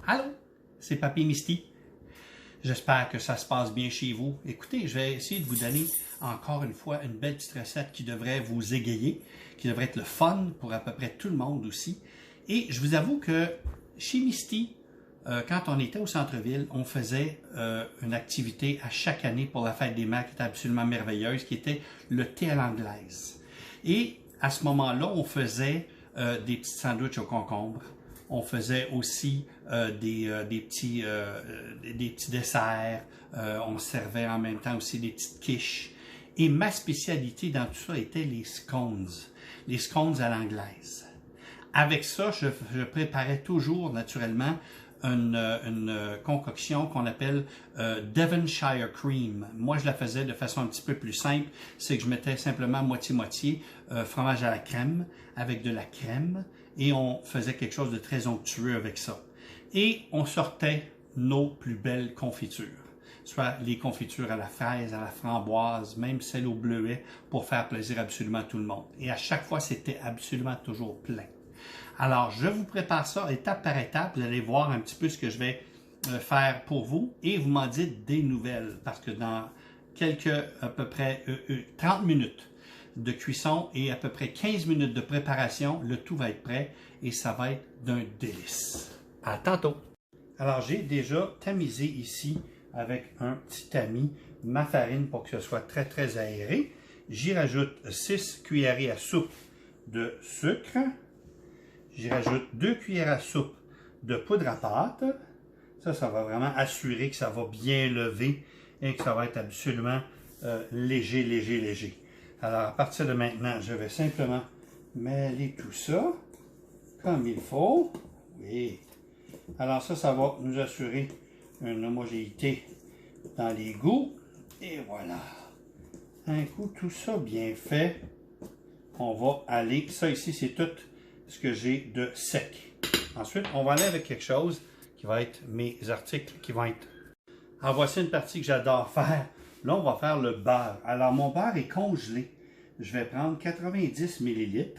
Allô, c'est Papy Misty. J'espère que ça se passe bien chez vous. Écoutez, je vais essayer de vous donner encore une fois une belle petite recette qui devrait vous égayer, qui devrait être le fun pour à peu près tout le monde aussi. Et je vous avoue que chez Misty, quand on était au centre-ville, on faisait une activité à chaque année pour la fête des mères qui était absolument merveilleuse, qui était le thé à l'anglaise. Et à ce moment-là, on faisait des petits sandwichs au concombre. On faisait aussi des petits desserts. On servait en même temps aussi des petites quiches. Et ma spécialité dans tout ça était les scones. Les scones à l'anglaise. Avec ça, je préparais toujours naturellement une concoction qu'on appelle Devonshire Cream. Moi, je la faisais de façon un petit peu plus simple. C'est que je mettais simplement moitié-moitié fromage à la crème avec de la crème et on faisait quelque chose de très onctueux avec ça. Et on sortait nos plus belles confitures. Soit les confitures à la fraise, à la framboise, même celles au bleuet pour faire plaisir absolument à tout le monde. Et à chaque fois, c'était absolument toujours plein. Alors, je vous prépare ça étape par étape. Vous allez voir un petit peu ce que je vais faire pour vous et vous m'en dites des nouvelles parce que dans à peu près 30 minutes de cuisson et à peu près 15 minutes de préparation, le tout va être prêt et ça va être d'un délice. À tantôt! Alors, j'ai déjà tamisé ici avec un petit tamis ma farine pour que ce soit très très aéré. J'y rajoute 6 cuillerées à soupe de sucre. J'y rajoute 2 cuillères à soupe de poudre à pâte. Ça va vraiment assurer que ça va bien lever et que ça va être absolument léger, léger, léger. Alors, à partir de maintenant, je vais simplement mêler tout ça comme il faut. Oui. Alors ça va nous assurer une homogénéité dans les goûts. Et voilà. Un coup, tout ça bien fait, on va aller. Ça ici, c'est tout ce que j'ai de sec. Ensuite, on va aller avec quelque chose qui va être mes articles qui vont être... Alors, voici une partie que j'adore faire. Là, on va faire le beurre. Alors, mon beurre est congelé. Je vais prendre 90 ml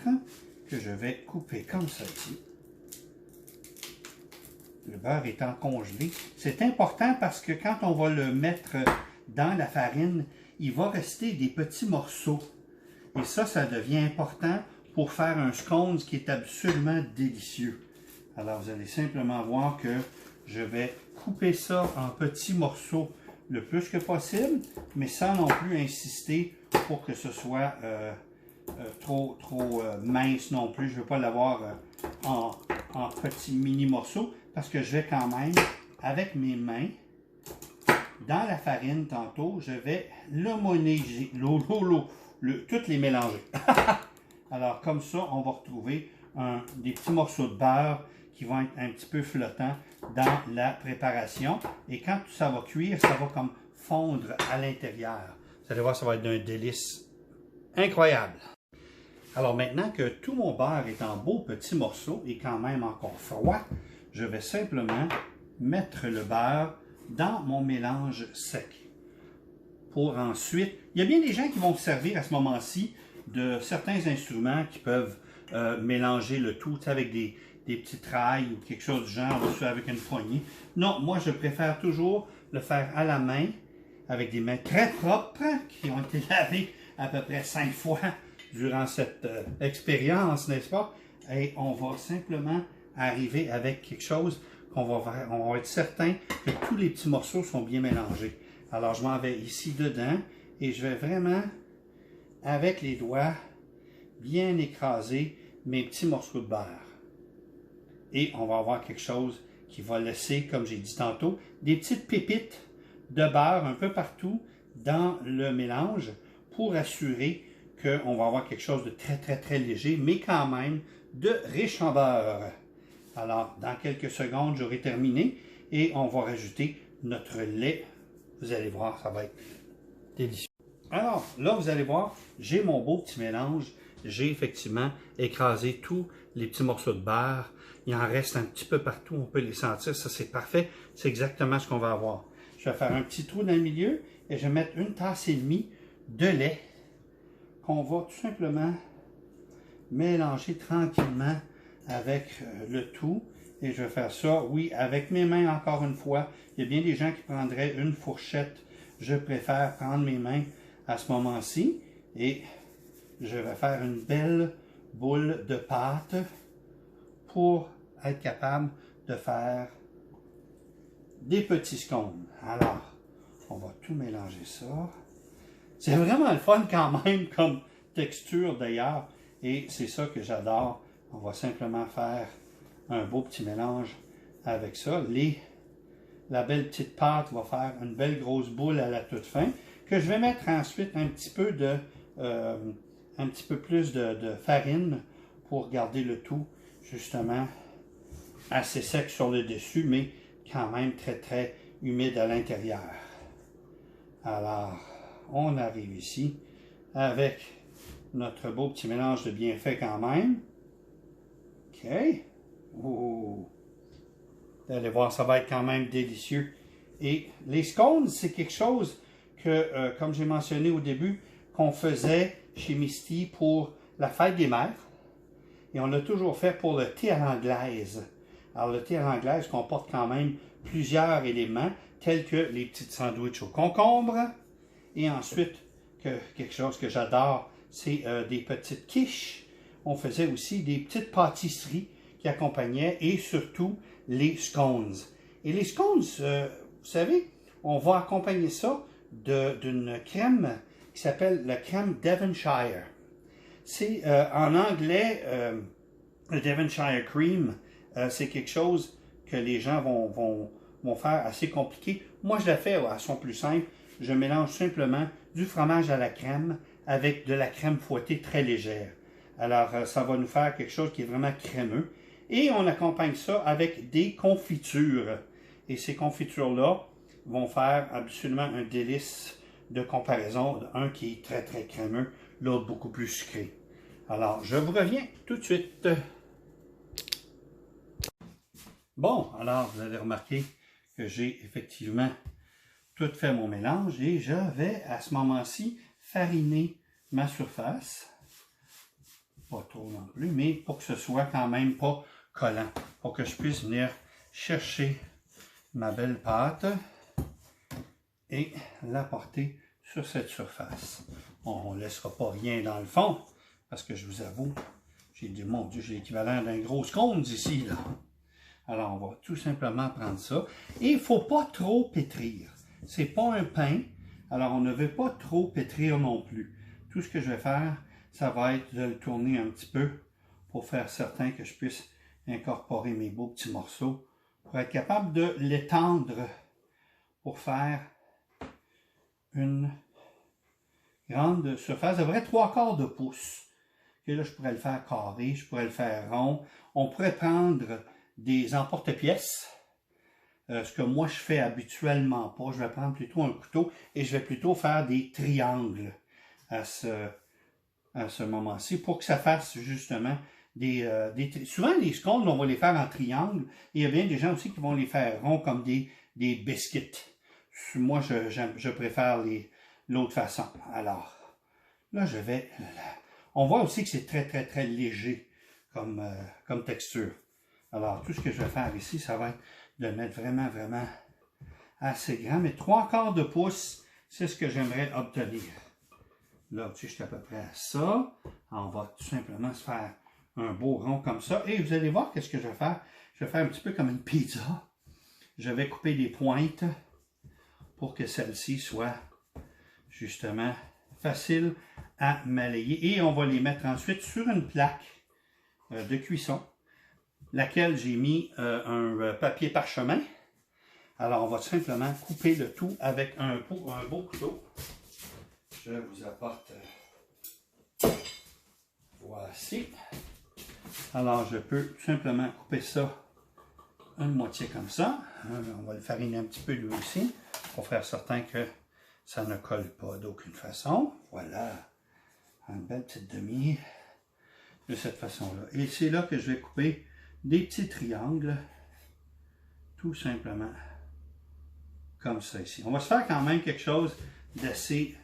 que je vais couper comme ceci. Le beurre étant congelé. C'est important parce que quand on va le mettre dans la farine, il va rester des petits morceaux. Et ça devient important pour faire un scones qui est absolument délicieux. Alors, vous allez simplement voir que je vais couper ça en petits morceaux le plus que possible, mais sans non plus insister pour que ce soit trop mince non plus. Je ne veux pas l'avoir en petits mini morceaux parce que je vais quand même, avec mes mains, dans la farine tantôt, je vais l'homogénéiser, toutes les mélanger. Alors, comme ça, on va retrouver des petits morceaux de beurre qui vont être un petit peu flottants dans la préparation. Et quand tout ça va cuire, ça va comme fondre à l'intérieur. Vous allez voir, ça va être d'un délice incroyable. Alors, maintenant que tout mon beurre est en beaux petits morceaux et quand même encore froid, je vais simplement mettre le beurre dans mon mélange sec. Pour ensuite, il y a bien des gens qui vont se servir à ce moment-ci de certains instruments qui peuvent mélanger le tout avec des petites rails ou quelque chose du genre, ou avec une poignée. Non, moi je préfère toujours le faire à la main avec des mains très propres qui ont été lavées à peu près 5 fois durant cette expérience, n'est-ce pas? Et on va simplement arriver avec quelque chose qu'on va faire. On va être certain que tous les petits morceaux sont bien mélangés. Alors, je m'en vais ici dedans et je vais vraiment, avec les doigts, bien écraser mes petits morceaux de beurre. Et on va avoir quelque chose qui va laisser, comme j'ai dit tantôt, des petites pépites de beurre un peu partout dans le mélange pour assurer qu'on va avoir quelque chose de très, très, très léger, mais quand même de riche en beurre. Alors, dans quelques secondes, j'aurai terminé et on va rajouter notre lait. Vous allez voir, ça va être délicieux. Alors, là, vous allez voir, j'ai mon beau petit mélange. J'ai effectivement écrasé tous les petits morceaux de beurre. Il en reste un petit peu partout, on peut les sentir. Ça, c'est parfait. C'est exactement ce qu'on va avoir. Je vais faire un petit trou dans le milieu et je vais mettre une tasse et demie de lait qu'on va tout simplement mélanger tranquillement avec le tout. Et je vais faire ça, oui, avec mes mains encore une fois. Il y a bien des gens qui prendraient une fourchette. Je préfère prendre mes mains à ce moment-ci. Et je vais faire une belle boule de pâte pour être capable de faire des petits scones. Alors, on va tout mélanger ça. C'est vraiment le fun quand même comme texture d'ailleurs. Et c'est ça que j'adore. On va simplement faire un beau petit mélange avec ça. La belle petite pâte va faire une belle grosse boule à la toute fin. Que je vais mettre ensuite un petit peu plus de farine pour garder le tout justement assez sec sur le dessus, mais quand même très très humide à l'intérieur. Alors, on arrive ici avec notre beau petit mélange de bienfaits quand même. OK. Oh. Vous allez voir, ça va être quand même délicieux. Et les scones, c'est quelque chose que, comme j'ai mentionné au début, qu'on faisait chez Misty pour la fête des mères. Et on l'a toujours fait pour le thé à l'anglaise. Alors, le thé à l'anglaise comporte quand même plusieurs éléments, tels que les petites sandwichs au concombre. Et ensuite, quelque chose que j'adore, c'est des petites quiches. On faisait aussi des petites pâtisseries qui accompagnaient, et surtout les scones. Et les scones, vous savez, on va accompagner ça d'une crème qui s'appelle la crème Devonshire. C'est en anglais, le Devonshire Cream, c'est quelque chose que les gens vont faire assez compliqué. Moi, je la fais à son plus simple. Je mélange simplement du fromage à la crème avec de la crème fouettée très légère. Alors, ça va nous faire quelque chose qui est vraiment crémeux. Et on accompagne ça avec des confitures. Et ces confitures-là vont faire absolument un délice de comparaison. Un qui est très très crémeux, l'autre beaucoup plus sucré. Alors, je vous reviens tout de suite. Bon, alors vous avez remarqué que j'ai effectivement tout fait mon mélange et je vais à ce moment-ci fariner ma surface. Pas trop non plus, mais pour que ce soit quand même pas collant. Pour que je puisse venir chercher ma belle pâte et la porter sur cette surface. On ne laissera pas rien dans le fond, parce que je vous avoue, j'ai dit, mon Dieu, j'ai l'équivalent d'un gros scones ici, là. Alors, on va tout simplement prendre ça. Et il ne faut pas trop pétrir. C'est pas un pain, alors on ne veut pas trop pétrir non plus. Tout ce que je vais faire, ça va être de le tourner un petit peu pour faire certain que je puisse incorporer mes beaux petits morceaux pour être capable de l'étendre pour faire une grande surface, de vrai 3/4 de pouce. Et là, je pourrais le faire carré, je pourrais le faire rond. On pourrait prendre des emporte-pièces, ce que moi je fais habituellement pas. Je vais prendre plutôt un couteau et je vais plutôt faire des triangles à ce moment-ci pour que ça fasse justement souvent les scones, on va les faire en triangle. Et il y a bien des gens aussi qui vont les faire ronds comme des biscuits. Moi, je préfère l'autre façon. Alors, là, on voit aussi que c'est très, très, très léger comme texture. Alors, tout ce que je vais faire ici, ça va être de le mettre vraiment, vraiment assez grand. Mais 3/4 de pouce, c'est ce que j'aimerais obtenir. Là, tu sais, je suis à peu près à ça. Alors, on va tout simplement se faire un beau rond comme ça. Et vous allez voir qu'est-ce que je vais faire. Je vais faire un petit peu comme une pizza. Je vais couper des pointes pour que celle-ci soit justement facile à malayer. Et on va les mettre ensuite sur une plaque de cuisson, laquelle j'ai mis un papier parchemin. Alors, on va simplement couper le tout avec un beau couteau. Je vous apporte voici. Alors, je peux tout simplement couper ça une moitié comme ça. On va le fariner un petit peu lui aussi pour faire certain que ça ne colle pas d'aucune façon. Voilà, une belle petite demi de cette façon-là. Et c'est là que je vais couper des petits triangles, tout simplement comme ça ici. On va se faire quand même quelque chose d'assez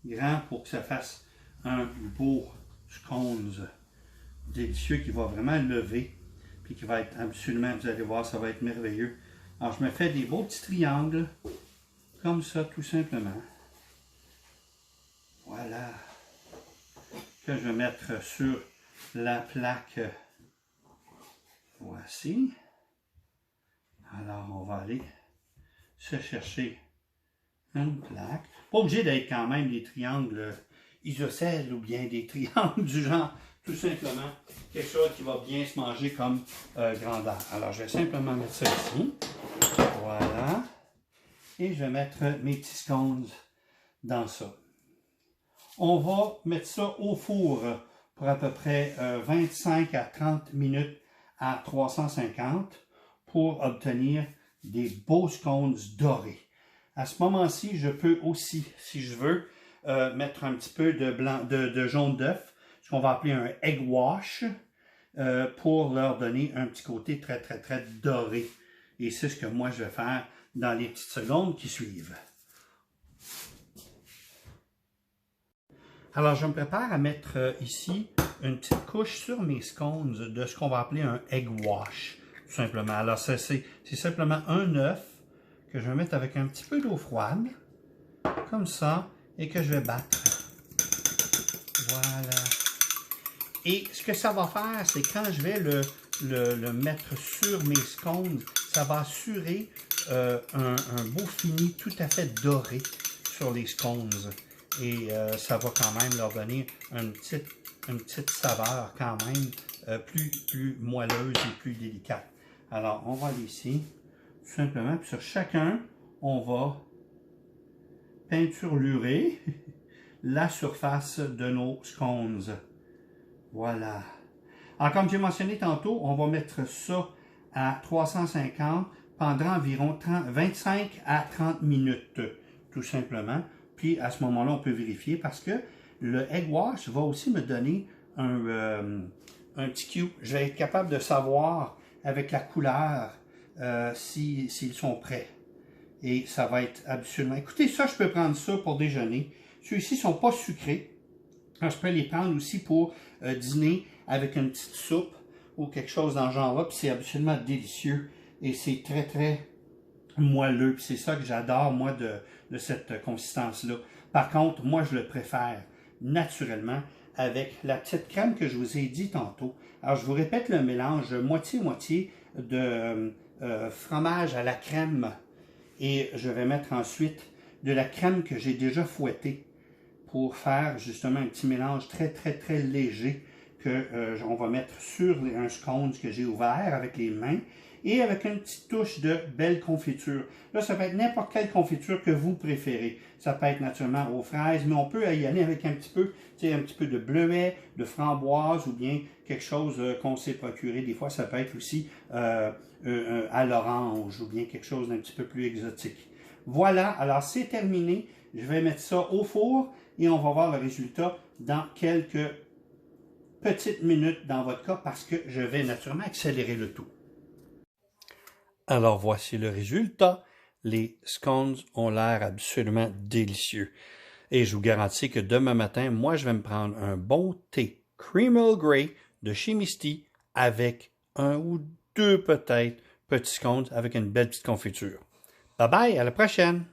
grand pour que ça fasse un beau scones délicieux qui va vraiment lever. Puis puis qui va être absolument, vous allez voir, ça va être merveilleux. Alors, je me fais des beaux petits triangles, comme ça, tout simplement. Voilà. Que je vais mettre sur la plaque. Voici. Alors, on va aller se chercher une plaque. Pas obligé d'être quand même des triangles isocèles ou bien des triangles du genre, tout simplement, quelque chose qui va bien se manger comme grandeur. Alors, je vais simplement mettre ça ici. Voilà. Et je vais mettre mes petits scones dans ça. On va mettre ça au four pour à peu près 25 à 30 minutes à 350 pour obtenir des beaux scones dorés. À ce moment-ci, je peux aussi, si je veux, mettre un petit peu de jaune d'œuf, ce qu'on va appeler un egg wash, pour leur donner un petit côté très, très, très doré. Et c'est ce que moi, je vais faire dans les petites secondes qui suivent. Alors, je me prépare à mettre ici une petite couche sur mes scones de ce qu'on va appeler un egg wash, tout simplement. Alors, c'est simplement un œuf que je vais mettre avec un petit peu d'eau froide, comme ça, et que je vais battre. Voilà. Et ce que ça va faire, c'est quand je vais le mettre sur mes scones, ça va assurer un beau fini tout à fait doré sur les scones. Et ça va quand même leur donner une petite saveur quand même plus moelleuse et plus délicate. Alors, on va aller ici, tout simplement. Puis sur chacun, on va peinturer la surface de nos scones. Voilà. Alors, comme j'ai mentionné tantôt, on va mettre ça à 350 pendant environ 25 à 30 minutes, tout simplement. Puis, à ce moment-là, on peut vérifier parce que le egg wash va aussi me donner un petit cue. Je vais être capable de savoir avec la couleur s'ils sont prêts. Et ça va être absolument... Écoutez, ça, je peux prendre ça pour déjeuner. Ceux-ci ne sont pas sucrés. Alors, je peux les prendre aussi pour dîner avec une petite soupe ou quelque chose dans ce genre-là. Puis c'est absolument délicieux. Et c'est très, très moelleux. Puis c'est ça que j'adore, moi, de cette consistance-là. Par contre, moi, je le préfère naturellement avec la petite crème que je vous ai dit tantôt. Alors, je vous répète le mélange moitié-moitié de fromage à la crème. Et je vais mettre ensuite de la crème que j'ai déjà fouettée pour faire justement un petit mélange très, très, très léger que on va mettre sur un scone que j'ai ouvert avec les mains et avec une petite touche de belle confiture. Là, ça peut être n'importe quelle confiture que vous préférez. Ça peut être naturellement aux fraises, mais on peut y aller avec un petit peu de bleuet, de framboise ou bien quelque chose qu'on s'est procuré. Des fois, ça peut être aussi à l'orange ou bien quelque chose d'un petit peu plus exotique. Voilà, alors c'est terminé. Je vais mettre ça au four et on va voir le résultat dans quelques petites minutes dans votre cas parce que je vais naturellement accélérer le tout. Alors voici le résultat. Les scones ont l'air absolument délicieux. Et je vous garantis que demain matin, moi je vais me prendre un bon thé Cream Earl Grey de chez Misty avec un ou deux peut-être petits scones avec une belle petite confiture. Bye bye, à la prochaine!